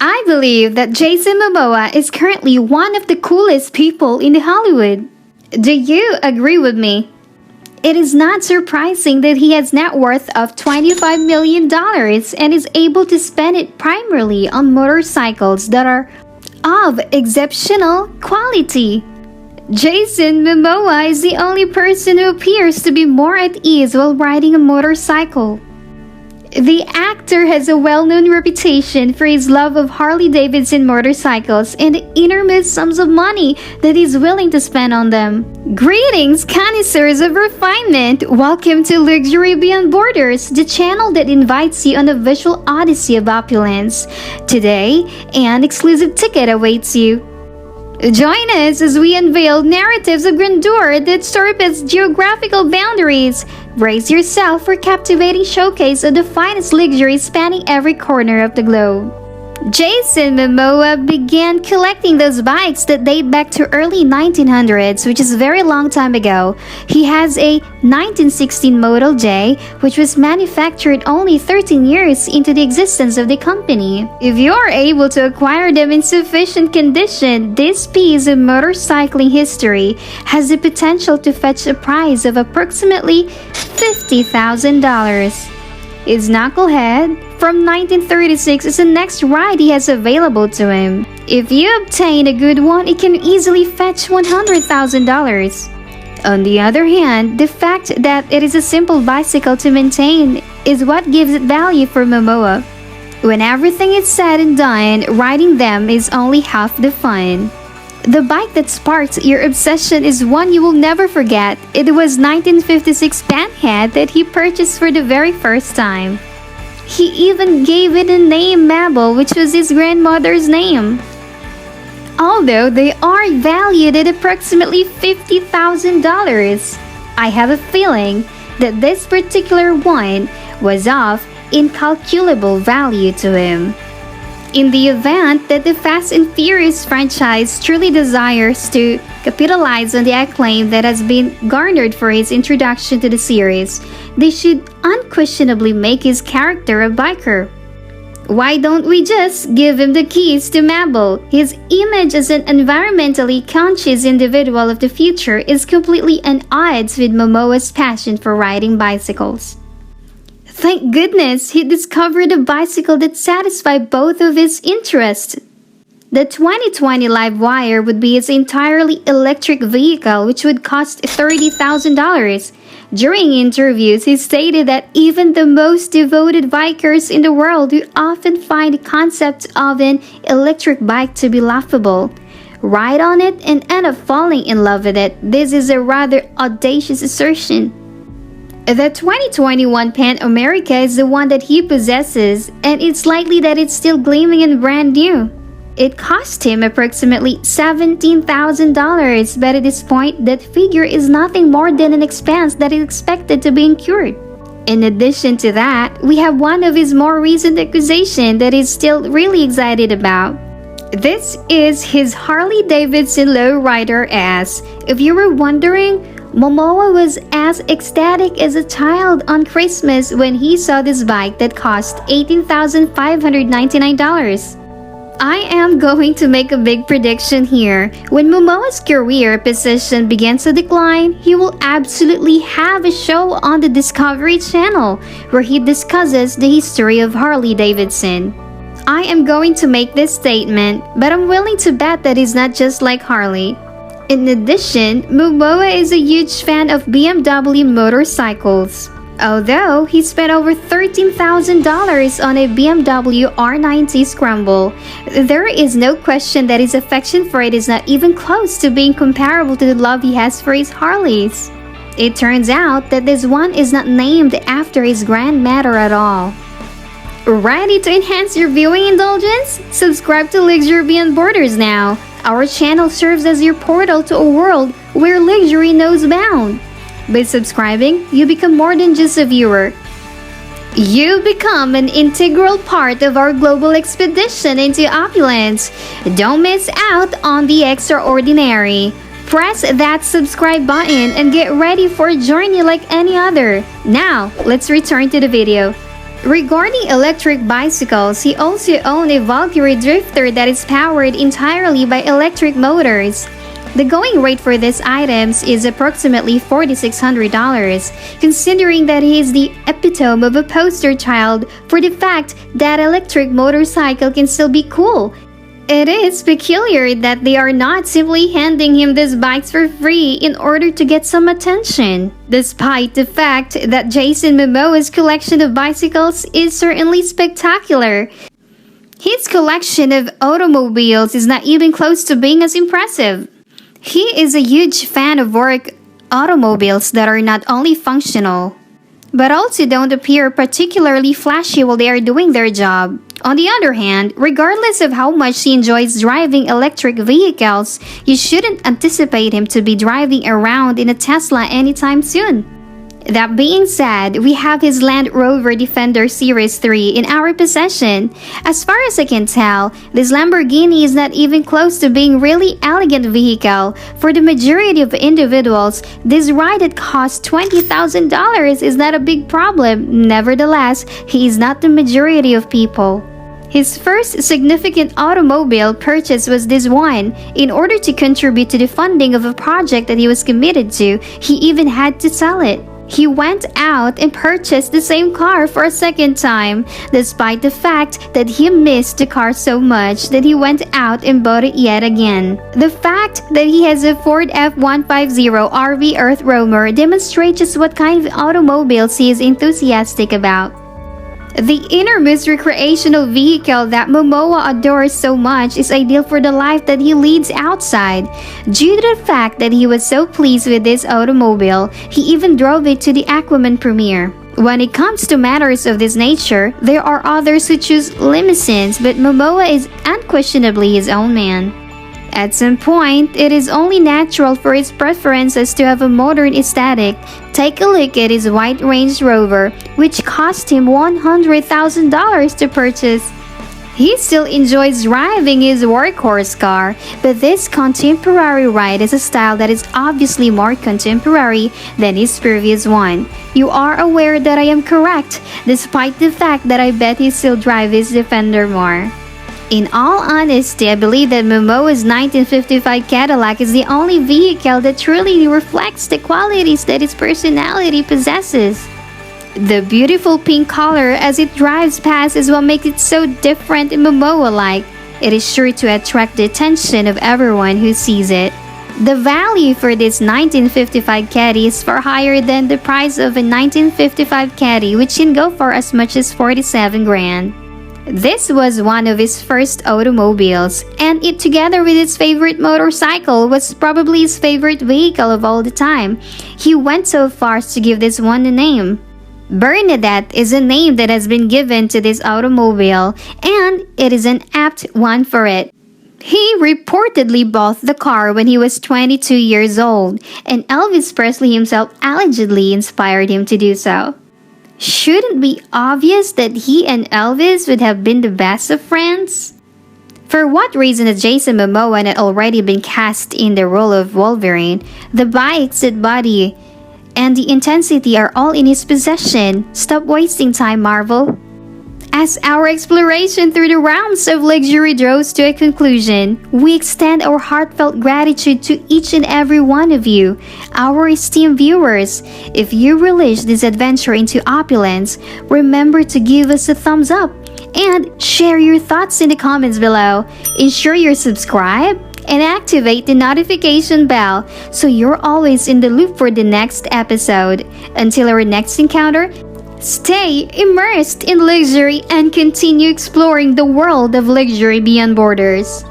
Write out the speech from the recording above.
I believe that Jason Momoa is currently one of the coolest people in Hollywood. Do you agree with me? It is not surprising that he has net worth of $25 million and is able to spend it primarily on motorcycles that are of exceptional quality. Jason Momoa is the only person who appears to be more at ease while riding a motorcycle. The actor has a well-known reputation for his love of Harley-Davidson motorcycles and the enormous sums of money that he's willing to spend on them. Greetings, connoisseurs of refinement! Welcome to Luxury Beyond Borders, the channel that invites you on a visual odyssey of opulence. Today, an exclusive ticket awaits you. Join us as we unveil narratives of grandeur that surpass geographical boundaries. Brace yourself for a captivating showcase of the finest luxury spanning every corner of the globe. Jason Momoa began collecting those bikes that date back to early 1900s, which is a very long time ago. He has a 1916 Model J, which was manufactured only 13 years into the existence of the company. If you are able to acquire them in sufficient condition, this piece of motorcycling history has the potential to fetch a price of approximately $50,000. His Knucklehead from 1936 is the next ride he has available to him. If you obtain a good one, it can easily fetch $100,000. On the other hand, the fact that it is a simple bicycle to maintain is what gives it value for Momoa. When everything is said and done, riding them is only half the fun. The bike that sparked your obsession is one you will never forget. It was 1956 Panhead that he purchased for the very first time. He even gave it a name, Mabel, which was his grandmother's name. Although they are valued at approximately $50,000, I have a feeling that this particular one was of incalculable value to him. In the event that the Fast and Furious franchise truly desires to capitalize on the acclaim that has been garnered for his introduction to the series, they should unquestionably make his character a biker. Why don't we just give him the keys to Mabel? His image as an environmentally conscious individual of the future is completely at odds with Momoa's passion for riding bicycles. Thank goodness he discovered a bicycle that satisfied both of his interests. The 2020 Livewire would be his entirely electric vehicle, which would cost $30,000. During interviews, he stated that even the most devoted bikers in the world would often find the concept of an electric bike to be laughable. Ride on it and end up falling in love with it. This is a rather audacious assertion. The 2021 Pan America is the one that he possesses, and it's likely that it's still gleaming and brand new. It cost him approximately $17,000, but at this point, that figure is nothing more than an expense that is expected to be incurred. In addition to that, we have one of his more recent acquisitions that he's still really excited about. This is his Harley-Davidson Lowrider S. If you were wondering, Momoa was as ecstatic as a child on Christmas when he saw this bike that cost $18,599. I am going to make a big prediction here. When Momoa's career position begins to decline, he will absolutely have a show on the Discovery Channel where he discusses the history of Harley-Davidson. I am going to make this statement, but I'm willing to bet that he's not just like Harley. In addition, Momoa is a huge fan of BMW motorcycles. Although he spent over $13,000 on a BMW R90 Scramble, there is no question that his affection for it is not even close to being comparable to the love he has for his Harleys. It turns out that this one is not named after his grandmother at all. Ready to enhance your viewing indulgence? Subscribe to Luxury Beyond Borders now. Our channel serves as your portal to a world where luxury knows bound. By subscribing, you become more than just a viewer. You become an integral part of our global expedition into opulence. Don't miss out on the extraordinary. Press that subscribe button and get ready for a journey like any other. Now, let's return to the video. Regarding electric bicycles, he also owned a Valkyrie drifter that is powered entirely by electric motors. The going rate for these items is approximately $4,600, considering that he is the epitome of a poster child for the fact that electric motorcycle can still be cool. It is peculiar that they are not simply handing him these bikes for free in order to get some attention, despite the fact that Jason Momoa's collection of bicycles is certainly spectacular. His collection of automobiles is not even close to being as impressive. He is a huge fan of work automobiles that are not only functional, but also don't appear particularly flashy while they are doing their job. On the other hand, regardless of how much he enjoys driving electric vehicles, you shouldn't anticipate him to be driving around in a Tesla anytime soon. That being said, we have his Land Rover Defender Series 3 in our possession. As far as I can tell, this Lamborghini is not even close to being really elegant vehicle. For the majority of individuals, this ride that costs $20,000 is not a big problem. Nevertheless, he is not the majority of people. His first significant automobile purchase was this one. In order to contribute to the funding of a project that he was committed to, he even had to sell it. He went out and purchased the same car for a second time, despite the fact that he missed the car so much that he went out and bought it yet again. The fact that he has a Ford F-150 RV Earth Roamer demonstrates just what kind of automobiles he is enthusiastic about. The innermost recreational vehicle that Momoa adores so much is ideal for the life that he leads outside. Due to the fact that he was so pleased with this automobile, he even drove it to the Aquaman premiere. When it comes to matters of this nature, there are others who choose limousines, but Momoa is unquestionably his own man. At some point, it is only natural for his preferences to have a modern aesthetic. Take a look at his white Range Rover, which cost him $100,000 to purchase. He still enjoys driving his workhorse car, but this contemporary ride is a style that is obviously more contemporary than his previous one. You are aware that I am correct, despite the fact that I bet he still drives his Defender more. In all honesty, I believe that Momoa's 1955 Cadillac is the only vehicle that truly reflects the qualities that his personality possesses. The beautiful pink color as it drives past is what makes it so different and Momoa-like. It is sure to attract the attention of everyone who sees it. The value for this 1955 Caddy is far higher than the price of a 1955 Caddy, which can go for as much as 47 grand. This was one of his first automobiles, and it together with his favorite motorcycle was probably his favorite vehicle of all the time. He went so far as to give this one a name. Bernadette is a name that has been given to this automobile, and it is an apt one for it. He reportedly bought the car when he was 22 years old, and Elvis Presley himself allegedly inspired him to do so. Shouldn't it be obvious that he and Elvis would have been the best of friends? For what reason has Jason Momoa had already been cast in the role of Wolverine? The bikes, the body, and the intensity are all in his possession. Stop wasting time, Marvel. As our exploration through the realms of luxury draws to a conclusion, we extend our heartfelt gratitude to each and every one of you, our esteemed viewers. If you relish this adventure into opulence, remember to give us a thumbs up and share your thoughts in the comments below. Ensure you're subscribed and activate the notification bell so you're always in the loop for the next episode. Until our next encounter, stay immersed in luxury and continue exploring the world of luxury beyond borders.